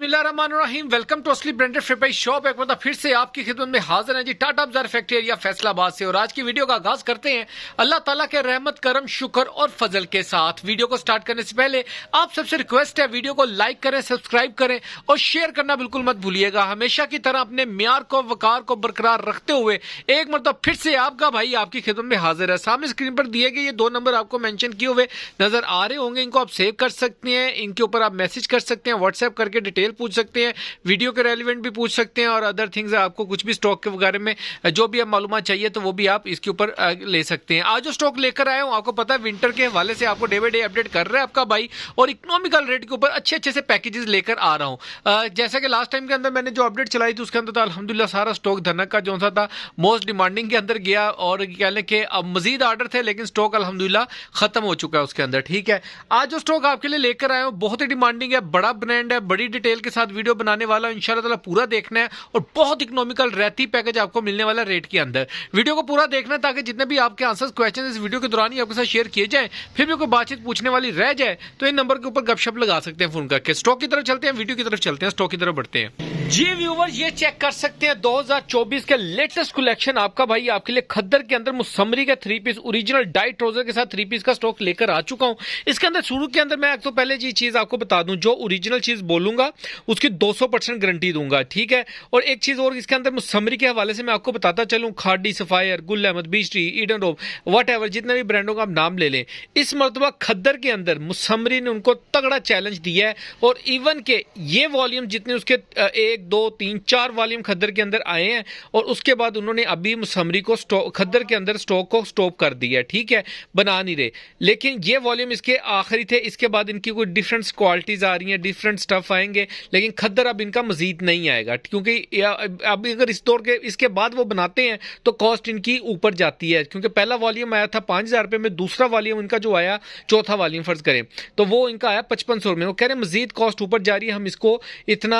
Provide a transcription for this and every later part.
बिस्मिल्लाहिर्रहमानिर्रहीम। Welcome to असली branded free shop. एक बार फिर से आपकी खिदमत में हाजिर है जी टाटा बाजार फैक्ट्री एरिया फैसलाबाद से। और आज की वीडियो का आगाज करते हैं अल्लाह ताला के रहमत करम शुक्र और फजल के साथ। वीडियो को स्टार्ट करने से पहले आप सबसे रिक्वेस्ट है वीडियो को लाइक करें, सब्सक्राइब करें और शेयर करना बिल्कुल मत भूलिएगा। हमेशा की तरह अपने म्यार को वकार को बरकरार रखते हुए एक मतलब फिर से आपका भाई आपकी खिदमत में हाजिर है। सामने स्क्रीन पर दिए गए ये दो नंबर आपको मेंशन किए हुए नजर आ रहे होंगे, इनको आप सेव कर सकते हैं, इनके ऊपर आप मैसेज कर सकते हैं, व्हाट्सएप करके डिटेल पूछ सकते हैं, वीडियो के रेलिवेंट भी पूछ सकते हैं और अदर थिंग्स आपको कुछ भी स्टॉक के बारे में जो भी आप मालूमात चाहिए तो वो भी आप इसके ऊपर ले सकते हैं। आज जो स्टॉक लेकर आया हूं आपको पता है विंटर के हवाले से आपको डे बाय डे अपडेट कर रहा है आपका भाई और इकोनॉमिकल रेट के ऊपर अच्छे अच्छे से पैकेजेस लेकर आ रहा हूं। जैसा कि लास्ट टाइम के अंदर मैंने जो अपडेट चलाई थी उसके अंदर तो अल्हम्दुलिल्लाह सारा स्टॉक धनक का जो सा था मोस्ट डिमांडिंग के अंदर गया और कह लें कि अब मजीद ऑर्डर थे लेकिन स्टॉक अल्हम्दुलिल्लाह खत्म हो चुका है उसके अंदर। ठीक है, आज जो स्टॉक आपके लिए लेकर आया हूं बहुत ही डिमांडिंग है, बड़ा ब्रांड है, बड़ी डिटेल के साथ वीडियो बनाने वाला इंशाल्लाह ताला पूरा देखना है और बहुत इकोनॉमिकल रहती पैकेज आपको मिलने वाला रेट के अंदर। वीडियो को पूरा देखना है ताकि जितने भी आपके आंसर्स क्वेश्चन इस वीडियो के दौरान ही आपके साथ शेयर किए जाएं, फिर भी कोई बातचीत पूछने वाली रह जाए तो इन नंबर के ऊपर गपशप लगा सकते हैं फोन करके। स्टॉक की तरफ चलते हैं, वीडियो की तरफ चलते हैं, स्टॉक की तरफ बढ़ते हैं। जी व्यूअर, ये चेक कर सकते हैं 2024 के लेटेस्ट कलेक्शन आपका भाई आपके लिए खद्दर के अंदर मुसम्मरी का 3 पीस ओरिजिनल डाई ट्राउजर के साथ 3 पीस का स्टॉक लेकर आ चुका हूं। इसके अंदर शुरू के अंदर मैं तो पहले जी चीज आपको बता दूं, जो ओरिजिनल चीज बोलूंगा उसकी 200% गारंटी दूंगा। ठीक है, और एक चीज और इसके अंदर मुसम्मरी के हवाले से मैं आपको बताता चलूं, खाडी, sapphire, Gul Ahmed, beech tree, Eden रोब, वट एवर जितने भी ब्रांडों का आप नाम ले लें, इस मरतबा खद्दर के अंदर मुसम्मरी ने उनको तगड़ा चैलेंज दिया है और इवन के ये वॉल्यूम जितने उसके 1 2 3 4 वॉल्यूम खद्दर के अंदर आए हैं और उसके बाद उन्होंने अभी मुसम्मरी को खद्दर के अंदर स्टॉक को स्टॉप कर दिया। ठीक है, बना नहीं रहे, लेकिन ये वॉल्यूम इसके आखिरी थे। इसके बाद इनकी कोई डिफरेंट क्वालिटीज आ रही हैं, डिफरेंट स्टफ आएंगे, लेकिन खद्दर अब इनका मजीद नहीं आएगा क्योंकि अब अगर इस दौर के इसके बाद वो बनाते हैं तो कॉस्ट इनकी ऊपर जाती है क्योंकि पहला वॉल्यूम आया था 5000 रुपए में, दूसरा वॉल्यूम इनका जो आया चौथा वॉल्यूम फर्ज करें तो वो इनका आया 5500 में। वो कह रहे हैं मजीद कॉस्ट ऊपर जा रही है, हम इसको इतना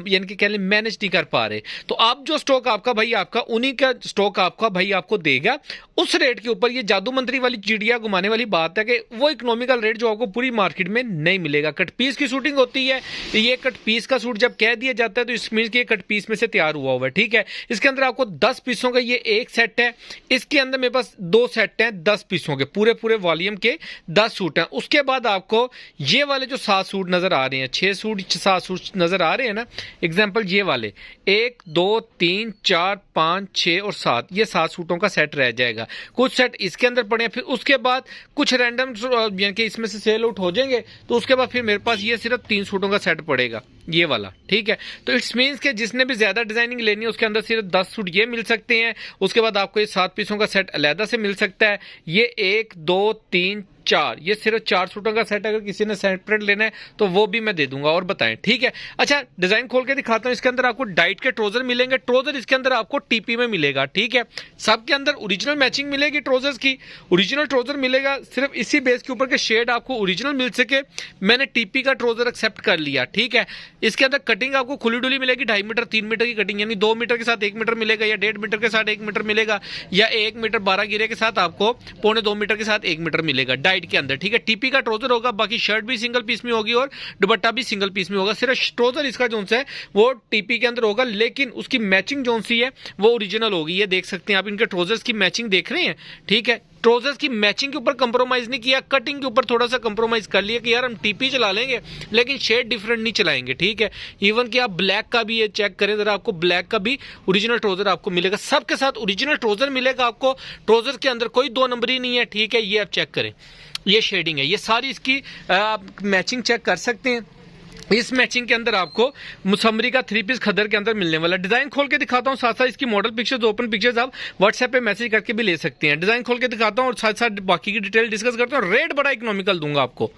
यानी कि कह लें मैनेज नहीं कर पा रहे। तो अब जो स्टॉक आपका भाई आपका उन्हीं का स्टॉक आपका भाई आपको देगा उस रेट के ऊपर। ये जादू मंत्री वाली चिड़िया घुमाने वाली बात है कि वो इकोनॉमिकल रेट जो आपको पूरी मार्केट में नहीं मिलेगा। कट पीस की शूटिंग होती है, ये कट पीस का सूट जब कह दिया जाता है तो इस मीन के कट पीस में से तैयार हुआ हुआ है। ठीक है, इसके अंदर आपको 10 पीसों का ये एक सेट है, इसके अंदर मेरे पास 2 सेट हैं 10 पीसों के, पूरे वॉल्यूम के 10 सूट हैं। उसके बाद आपको ये वाले जो 7 सूट नजर आ रहे हैं, 6 सूट 7 सूट नजर आ रहे हैं ना, एग्जाम्पल ये वाले 1 2 3 4 5 6 और 7, ये 7 सूटों का सेट रह जाएगा। कुछ सेट इसके अंदर पड़े हैं, फिर उसके बाद कुछ रैंडम यानी कि इसमें से सेल आउट हो जाएंगे तो उसके बाद फिर मेरे पास ये सिर्फ 3 सूटों का सेट पड़ेगा ये वाला। ठीक है, तो इट्स मीन्स के जिसने भी ज्यादा डिजाइनिंग लेनी है उसके अंदर सिर्फ 10 सूट ये मिल सकते हैं। उसके बाद आपको ये 7 पीसों का सेट अलहदा से मिल सकता है। ये 1 2 3 4, ये सिर्फ 4 सूटों का सेट, अगर किसी ने सेपरेट लेना है तो वो भी मैं दे दूंगा। और बताएं, ठीक है। अच्छा, डिजाइन खोल के दिखाता हूं। इसके अंदर आपको डाइट के ट्राउजर मिलेंगे, ट्राउजर इसके अंदर आपको टीपी में मिलेगा। ठीक है, सबके अंदर ओरिजिनल मैचिंग मिलेगी, ट्राउजर्स की ओरिजिनल ट्राउजर मिलेगा। सिर्फ इसी बेस के ऊपर के शेड आपको ओरिजिनल मिल सके मैंने टीपी का ट्राउजर एक्सेप्ट कर लिया। ठीक है, इसके अंदर कटिंग आपको खुली डुली मिलेगी, 2.5 मीटर 3 मीटर की कटिंग, यानी 2 मीटर के साथ 1 मीटर मिलेगा या 1.5 मीटर के साथ 1 मीटर मिलेगा या 1 मीटर 12 गिरे के साथ आपको 1.25 मीटर के साथ 1 मीटर मिलेगा डाइट के अंदर। ठीक है, टीपी का ट्राउजर होगा, बाकी शर्ट भी सिंगल पीस में होगी और दुपट्टा भी सिंगल पीस में होगा। सिर्फ ट्राउजर इसका जो है वो टीपी के अंदर होगा, लेकिन उसकी मैचिंग जो सी है वो ओरिजिनल होगी। ये देख सकते हैं आप, इनके ट्राउजर्स की मैचिंग देख रहे हैं। ठीक है, ट्राउजर्स की मैचिंग के ऊपर कंप्रोमाइज नहीं किया, कटिंग के ऊपर थोड़ा सा कंप्रोमाइज कर लिया कि यार हम टीपी चला लेंगे लेकिन शेड डिफरेंट नहीं चलाएंगे। ठीक है, इवन कि आप ब्लैक का भी ये चेक करें जरा, आपको ब्लैक का भी ओरिजिनल ट्राउजर आपको मिलेगा, सबके साथ ओरिजिनल ट्राउजर मिलेगा आपको। ट्राउजर के अंदर कोई 2 नंबरी नहीं है। ठीक है, ये आप चेक करें, ये शेडिंग है, ये सारी इसकी आप मैचिंग चेक कर सकते हैं। इस मैचिंग के अंदर आपको मुसम्मरी का 3 पीस खद्दर के अंदर मिलने वाला। डिजाइन खोल के दिखाता हूं, साथ साथ इसकी मॉडल पिक्चर्स, ओपन पिक्चर्स आप व्हाट्सएप पे मैसेज करके भी ले सकते हैं। डिजाइन खोल के दिखाता हूं और साथ साथ बाकी की डिटेल डिस्कस करता हूं। रेट बड़ा इकोनॉमिकल दूंगा आपको।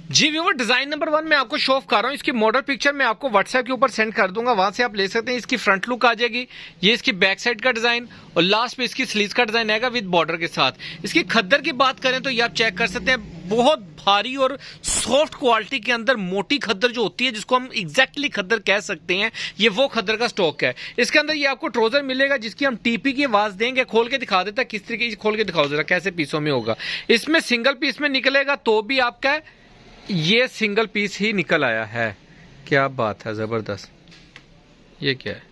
जी व्यूअर, डिजाइन नंबर 1 मैं आपको शो ऑफ कर रहा हूं, इसकी मॉडल पिक्चर मैं आपको व्हाट्सएप के ऊपर सेंड कर दूंगा, वहां से आप ले सकते हैं। इसकी फ्रंट लुक आ जाएगी, ये इसकी बैक साइड का डिजाइन और लास्ट पे इसकी स्लीव्स का डिजाइन आएगा विद बॉर्डर के साथ। इसकी खद्दर की बात करें तो ये आप चेक कर सकते हैं, बहुत भारी और सॉफ्ट क्वालिटी के अंदर मोटी खद्दर जो होती है, जिसको हम एग्जैक्टली खद्दर कह सकते हैं, ये वो खद्दर का स्टॉक है। इसके अंदर ये आपको ट्राउजर मिलेगा जिसकी हम टीपी की आवाज देंगे। खोल के दिखा देता है किस तरीके से, खोल के दिखाओ जरा कैसे पीसों में होगा। इसमें सिंगल पीस में निकलेगा तो भी आपका ये सिंगल पीस ही निकल आया है। क्या बात है, जबरदस्त। ये क्या है?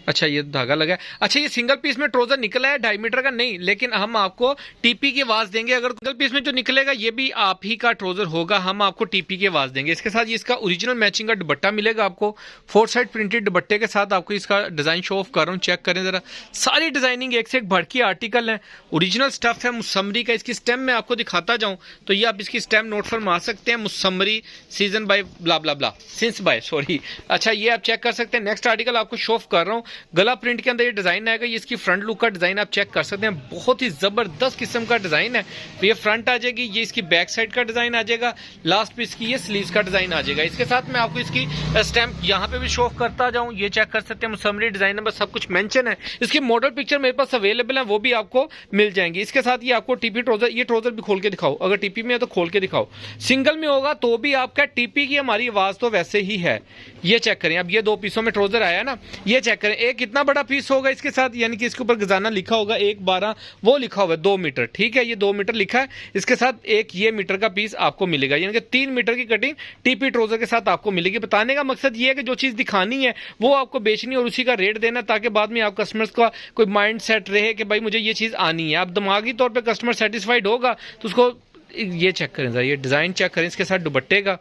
अच्छा, ये धागा लगा है। अच्छा, ये सिंगल पीस में ट्राउजर निकला है 2.5 मीटर का नहीं, लेकिन हम आपको टीपी की आवाज देंगे। अगर सिंगल पीस में जो निकलेगा ये भी आप ही का ट्राउजर होगा, हम आपको टीपी की आवाज देंगे। इसके साथ ये इसका ओरिजिनल मैचिंग का दुपट्टा मिलेगा आपको, 4 साइड प्रिंटेड दुपट्टे के साथ आपको इसका डिजाइन शो ऑफ कर रहा हूँ, चेक करें जरा। सारी डिजाइनिंग एक से एक भड़की आर्टिकल है, ओरिजिनल स्टफ है मुसम्मरी का। इसकी स्टेम में आपको दिखाता जाऊं तो ये आप इसकी स्टेम नोट फरमा सकते हैं, मुसम्मरी season by blah blah blah, since by, sorry. अच्छा, ये आप चेक कर सकते हैं। नेक्स्ट आर्टिकल आपको शो ऑफ कर रहा हूँ, गला प्रिंट के अंदर ये डिजाइन आएगा। ये इसकी फ्रंट लुक का डिजाइन आप चेक कर सकते हैं, बहुत ही जबरदस्त किस्म का डिजाइन है। तो ये फ्रंट आ जाएगी, ये इसकी बैक साइड का डिजाइन आ जाएगा, लास्ट पे इसकी ये स्लीव्स का डिजाइन आ जाएगा। इसके साथ मैं आपको इसकी स्टैम्प यहाँ पे भी शो ऑफ करता जाऊं, ये चेक कर सकते हैं, मुसम्मरी डिजाइन नंबर सब कुछ मेंशन है। इसकी मॉडल पिक्चर मेरे पास अवेलेबल है, वो भी आपको मिल जाएंगी। इसके साथ ये आपको टीपी ट्राउजर, ये ट्राउजर भी खोल के दिखाओ, अगर टीपी में है तो खोल के दिखाओ। सिंगल में होगा तो भी आपका टीपी की हमारी आवाज तो वैसे ही है। ये चेक करें, अब ये 2 पीसों में ट्राउजर आया ना, ये चेक करें। एक कितना बड़ा पीस होगा इसके साथ, यानी कि इसके ऊपर खजाना लिखा होगा 1.12, वो लिखा हुआ है 2 मीटर, ठीक है, ये 2 मीटर लिखा है। इसके साथ एक ये मीटर का पीस आपको मिलेगा, यानी कि 3 मीटर की कटिंग टीपी ट्राउजर के साथ आपको मिलेगी। बताने का मकसद ये है कि जो चीज दिखानी है वो आपको बेचनी और उसी का रेट देना, ताकि बाद में आप कस्टमर्स का कोई माइंड सेट रहे कि भाई मुझे ये चीज आनी है। आप दिमागी तौर पर कस्टमर सेटिस्फाइड होगा तो उसको, ये चेक करें सर, ये डिजाइन चेक करें। इसके साथ दुपट्टे का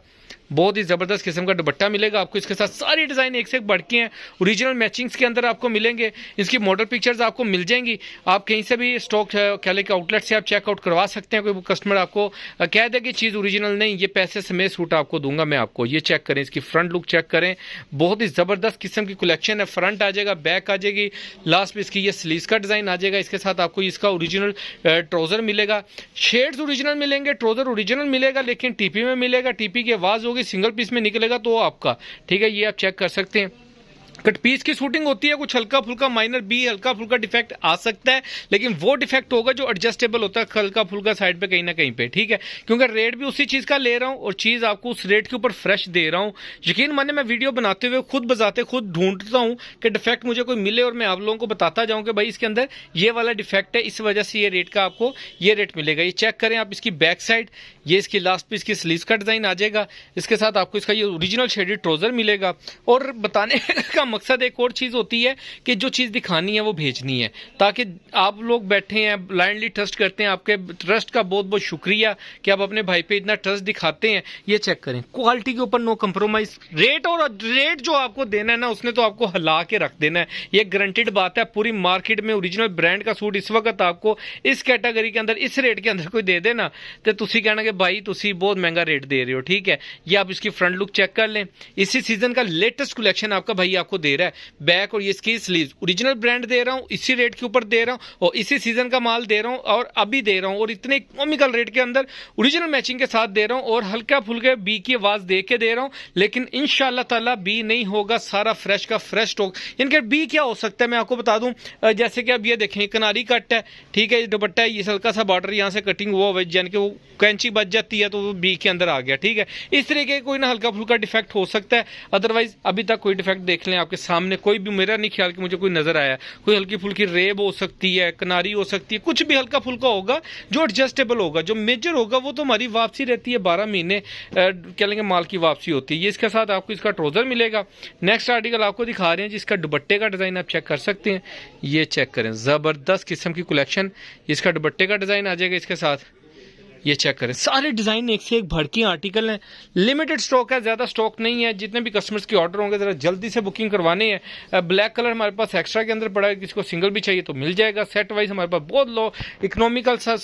बहुत ही जबरदस्त किस्म का दुपट्टा मिलेगा आपको। इसके साथ सारी डिजाइन एक से एक बढ़ के हैं, ओरिजिनल मैचिंग्स के अंदर आपको मिलेंगे। इसकी मॉडल पिक्चर्स आपको मिल जाएंगी, आप कहीं से भी स्टॉक कहले के आउटलेट से आप चेकआउट करवा सकते हैं। कोई कस्टमर आपको कह दे कि चीज़ ओरिजिनल नहीं, ये पैसे समेत सूट आपको दूंगा मैं आपको। ये चेक करें, इसकी फ्रंट लुक चेक करें, बहुत ही जबरदस्त किस्म की कलेक्शन है। फ्रंट आ जाएगा, बैक आ जाएगी, लास्ट में इसकी ये स्लीव्स का डिजाइन आ जाएगा। इसके साथ आपको इसका ओरिजिनल ट्राउजर मिलेगा, शेड्स ओरिजिनल मिलेंगे, ट्राउजर ओरिजिनल मिलेगा, लेकिन टीपी में मिलेगा। टीपी की आवाज होगी, सिंगल पीस में निकलेगा तो आपका, ठीक है, ये आप चेक कर सकते हैं। कट पीस की शूटिंग होती है, कुछ हल्का फुल्का माइनर भी हल्का फुल्का डिफेक्ट आ सकता है, लेकिन वो डिफेक्ट होगा जो एडजस्टेबल होता है हल्का फुल्का साइड पे कहीं ना कहीं पे, ठीक है, क्योंकि रेट भी उसी चीज का ले रहा हूं और चीज आपको उस रेट के ऊपर फ्रेश दे रहा हूं। यकीन माने, मैं वीडियो बनाते हुए खुद बजाते खुद ढूंढता हूं कि डिफेक्ट मुझे कोई मिले और मैं आप लोगों को बताता जाऊं कि भाई इसके अंदर ये वाला डिफेक्ट है, इस वजह से ये रेट का आपको ये रेट मिलेगा। ये चेक करें आप, इसकी बैक साइड, ये इसकी लास्ट पे इसकी स्लीव्स का डिजाइन आ जाएगा। इसके साथ आपको इसका ये ओरिजिनल शेडेड ट्राउजर मिलेगा। और बताने का मकसद एक और चीज होती है कि जो चीज दिखानी है वो भेजनी है, ताकि आप लोग बैठे हैं ब्लाइंडली ट्रस्ट करते हैं। आपके ट्रस्ट का बहुत बहुत शुक्रिया कि आप अपने भाई पे इतना ट्रस्ट दिखाते हैं। ये चेक करें, क्वालिटी के ऊपर नो कंप्रोमाइज, रेट और रेट जो आपको देना है ना, उसने तो आपको हिला के रख देना है, ये गारंटेड बात है। पूरी मार्केट में ओरिजिनल ब्रांड का सूट इस वक्त आपको इस कैटेगरी के अंदर, इस रेट के अंदर कोई दे देना तो तुसी कहना कि भाई तुसी बहुत महंगा रेट दे रहे हो, ठीक है। ये आप इसकी फ्रंट लुक चेक कर लें, इसी सीजन का लेटेस्ट कलेक्शन आपका भाई आपको दे रहा है। बैक और ये इसकी स्लीव्स ओरिजिनल ब्रांड दे रहा हूं, इसी रेट के ऊपर दे रहा हूं और इसी सीजन का माल दे रहा हूं और अभी दे रहा हूं, और इतने इकोनॉमिकल रेट के अंदर ओरिजिनल मैचिंग के साथ दे रहा हूं और हल्का फुल्के बी की आवाज दे के दे रहा हूं। लेकिन इंशाल्लाह ताला बी नहीं होगा, सारा फ्रेश का फ्रेश स्टॉक। इनके बी क्या हो सकता है मैं आपको बता दूं, जैसे कि अब ये देखें, कनारी कट है, ठीक है, दुपट्टा है, ये हल्का सा बॉर्डर यहां से कटिंग हुआ हुआ, यानी कि वो कैंची बच जाती है तो वो बी के अंदर आ गया, ठीक है। इस तरीके के कोई ना हल्का फुल्का डिफेक्ट हो सकता है, अदरवाइज अभी तक कोई डिफेक्ट देख लें आपके सामने, कोई भी मेरा नहीं ख्याल कि मुझे कोई नजर आया। कोई हल्की फुल्की रेब हो सकती है, कनारी हो सकती है, कुछ भी हल्का फुल्का होगा जो एडजस्टेबल होगा। जो मेजर होगा वो तो हमारी वापसी रहती है, 12 महीने कह लेंगे माल की वापसी होती है। ये इसके साथ आपको इसका ट्राउजर मिलेगा। नेक्स्ट आर्टिकल आपको दिखा रहे हैं जिसका दुपट्टे का डिजाइन आप चेक कर सकते हैं। ये चेक करें, जबरदस्त किस्म की कलेक्शन, इसका दुपट्टे का डिजाइन आ जाएगा इसके साथ। ये चेक करें, सारे डिजाइन एक से एक भड़की आर्टिकल हैं, लिमिटेड स्टॉक है, ज्यादा स्टॉक नहीं है। जितने भी कस्टमर्स के ऑर्डर होंगे जरा जल्दी से बुकिंग करवाने हैं। ब्लैक कलर हमारे पास एक्स्ट्रा के अंदर पड़ा है, किसी को सिंगल भी चाहिए तो मिल जाएगा। सेट वाइज हमारे पास बहुत लो इकोनॉमिकल सा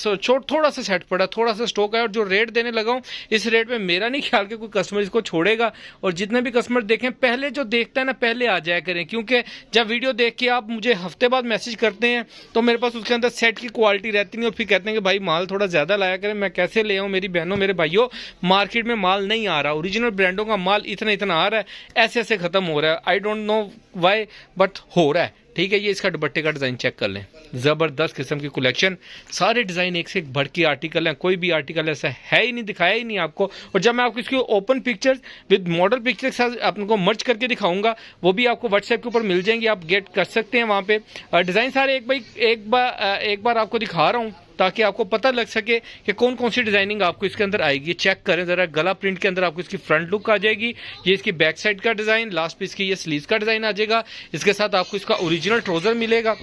थोड़ा सा सेट पड़ा, थोड़ा सा स्टॉक है, और जो रेट देने लगा हूँ इस रेट में मेरा नहीं ख्याल कि कोई कस्टमर इसको छोड़ेगा। और जितने भी कस्टमर देखें, पहले जो देखता है ना पहले आ जाया करें, क्योंकि जब वीडियो देख के आप मुझे हफ्ते बाद मैसेज करते हैं तो मेरे पास उसके अंदर सेट की क्वालिटी रहती नहीं, और फिर कहते हैं कि भाई माल थोड़ा ज्यादा लाया करें। मैं कैसे ले आऊँ, मेरी बहनों मेरे भाइयों, मार्केट में माल नहीं आ रहा, ओरिजिनल ब्रांडों का माल इतना इतना आ रहा है, ऐसे ऐसे खत्म हो रहा है। I don't know why but हो रहा है, ठीक है। ये इसका दुपट्टे का डिजाइन चेक कर लें, जबरदस्त किस्म की कलेक्शन, सारे डिजाइन एक से एक बढ़ के आर्टिकल हैं, कोई भी आर्टिकल ऐसा है ही नहीं, दिखाया ही नहीं आपको। और जब मैं आपको इसकी open pictures with model picture के साथ आपको मर्ज करके दिखाऊंगा, वो भी आपको व्हाट्सएप के ऊपर मिल जाएंगे, आप गेट कर सकते हैं वहां पे। डिजाइन सारे एक बार आपको दिखा रहा हूँ, ताकि आपको पता लग सके कि कौन कौन सी डिजाइनिंग आपको इसके अंदर आएगी। चेक करें जरा, गला प्रिंट के अंदर आपको इसकी फ्रंट लुक आ जाएगी, ये इसकी बैक साइड का डिजाइन, लास्ट पीस की ये स्लीव्स का डिजाइन आ जाएगा। इसके साथ आपको इसका ओरिजिनल ट्राउजर मिलेगा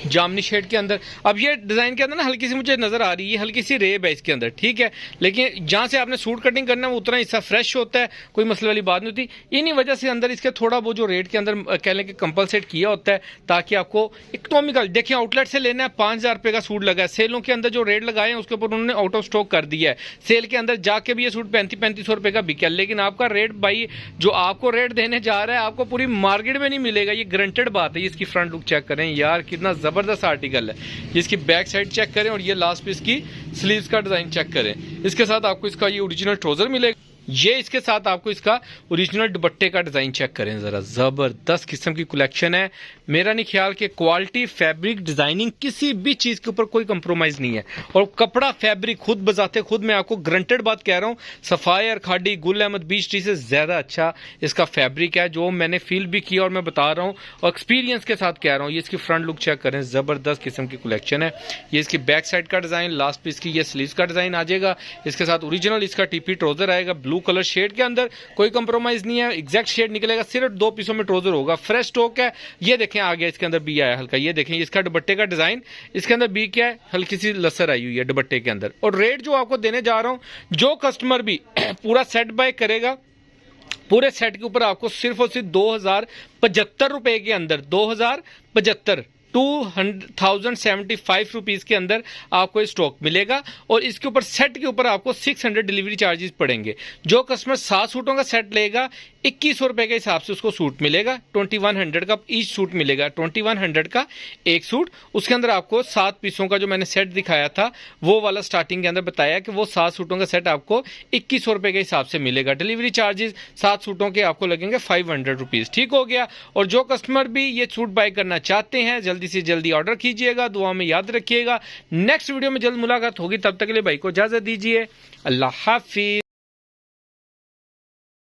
जामनी शेड के अंदर। अब ये डिजाइन के अंदर ना हल्की सी मुझे नजर आ रही है, हल्की सी रेब है इसके अंदर, ठीक है, लेकिन जहां से आपने सूट कटिंग करना है वो उतना हिस्सा फ्रेश होता है, कोई मसले वाली बात नहीं होती। इन्हीं वजह से अंदर इसके थोड़ा वो जो रेट के अंदर कह लें कि कंपलसेट किया होता है, ताकि आपको इकोनॉमिकल, देखिए आउटलेट से लेना है 5,000 रुपए का सूट लगा है, सेलों के अंदर जो रेट लगाए हैं उसके ऊपर उन्होंने आउट ऑफ स्टॉक कर दिया है, सेल के अंदर जाके भी ये सूट 3500 रुपए का बिका, लेकिन आपका रेट भाई जो आपको रेट देने जा रहा है आपको पूरी मार्केट में नहीं मिलेगा, ये गारंटेड बात है। इसकी फ्रंट लुक चेक करें यार, कितना जबरदस्त आर्टिकल है। इसकी बैक साइड चेक करें और ये लास्ट पीस की स्लीव्स का डिजाइन चेक करें। इसके साथ आपको इसका ये ओरिजिनल ट्राउजर मिलेगा, ये इसके साथ आपको इसका ओरिजिनल दुपट्टे का डिजाइन चेक करें जरा, जबरदस्त किस्म की कलेक्शन है। मेरा नहीं ख्याल कि क्वालिटी, फैब्रिक, डिजाइनिंग किसी भी चीज के ऊपर कोई कंप्रोमाइज नहीं है, और कपड़ा फैब्रिक खुद बजाते खुद मैं आपको गारंटेड बात कह रहा हूं, सफायर खाड़ी गुल अहमद बीच टी से ज्यादा अच्छा इसका फैब्रिक है, जो मैंने फील भी किया और मैं बता रहा हूं और एक्सपीरियंस के साथ कह रहा हूं। ये इसकी फ्रंट लुक चेक करें, जबरदस्त किस्म की कलेक्शन है। ये इसकी बैक साइड का डिजाइन, लास्ट पीस की ये स्लीव्स का डिजाइन आ जाएगा। इसके साथ ओरिजिनल इसका टीपी ट्राउजर आएगा, ब्लू कलर शेड के अंदर, कोई कंप्रोमाइज नहीं है, एग्जैक्ट शेड निकलेगा, सिर्फ 2 पीसों में ट्राउजर होगा, फ्रेश स्टॉक है। ये देखें आ गया, इसके अंदर बी आया हल्का, ये देखें इसका दुपट्टे का डिजाइन, इसके अंदर बी क्या है, हल्की सी लसर आई हुई है दुपट्टे के अंदर। और रेट जो आपको देने जा रहा हूं, जो कस्टमर भी पूरा सेट बाय करेगा, पूरे सेट के ऊपर आपको सिर्फ और सिर्फ 2075 रुपए के अंदर, 2075 2,075 रुपीज के अंदर आपको स्टॉक मिलेगा। और इसके ऊपर सेट के ऊपर आपको 600 डिलीवरी चार्जेस पड़ेंगे। जो कस्टमर 7 सूटों का सेट लेगा 2100 रुपए के हिसाब से उसको सूट मिलेगा, 2100 का ईच सूट मिलेगा, 2100 का एक सूट। उसके अंदर आपको 7 पीसों का जो मैंने सेट दिखाया था वो वाला स्टार्टिंग के अंदर बताया कि वो 7 सूटों का सेट आपको 2100 रुपए के हिसाब से मिलेगा। डिलीवरी चार्जेस 7 सूटों के आपको लगेंगे 500 रुपीज, ठीक हो गया। और जो कस्टमर भी ये सूट बाय करना चाहते हैं जल्दी से जल्दी ऑर्डर कीजिएगा, दुआ में याद रखिएगा। नेक्स्ट वीडियो में जल्द मुलाकात होगी, तब तक के लिए भाई को इजाजत दीजिए, अल्लाह हाफिज।